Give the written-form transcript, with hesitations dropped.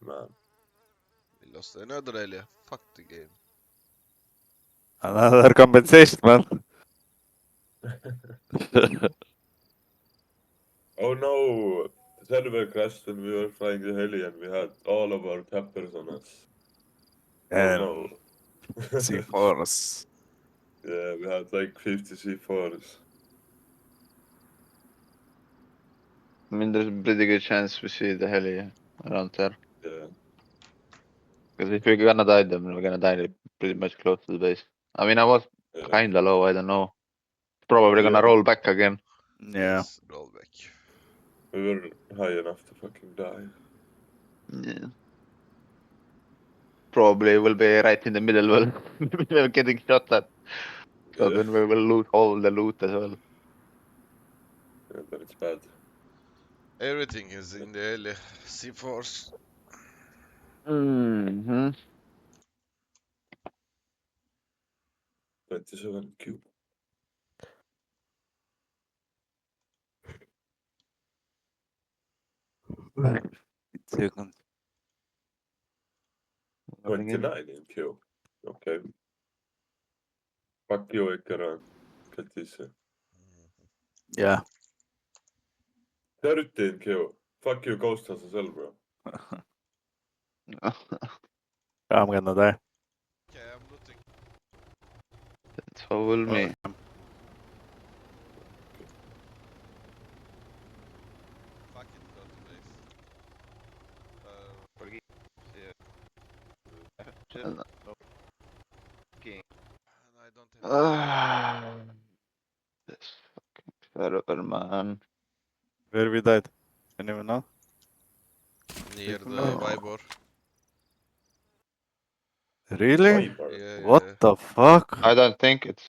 man. We lost another earlier. Fuck the game. Another compensation, man. Oh no! The server crashed when we were flying the heli and we had all of our cappers on us. And Oh no. C4s. Yeah, we had like 50 C4s. I mean, there's a pretty good chance we see the heli around there. Yeah. Because if we're gonna die, then we're gonna die pretty much close to the base. I mean, I was Yeah. kinda low, I don't know. Probably gonna Yeah. roll back again. Yeah. Yes, roll back. We were high enough to fucking die. Yeah. Probably will be right in the middle while we're getting shot at. So Yeah. then we will lose all the loot as well. Yeah, then it's bad. Everything is in the early C4s. Mm-hmm. 27 cube. Second. 29 in Q. Okay. Fuck you, Ikara. Get this. Yeah. 30 in Q. Fuck you, Ghost has as well, bro. I'm gonna die. Okay, I'm looting. That's how will me. Fuck it, go to base. And- And I don't have This fucking server, man. Where we died? Anyone know? near People the know. Vibor. Really? Viper. Yeah, What yeah. the fuck? I don't think it's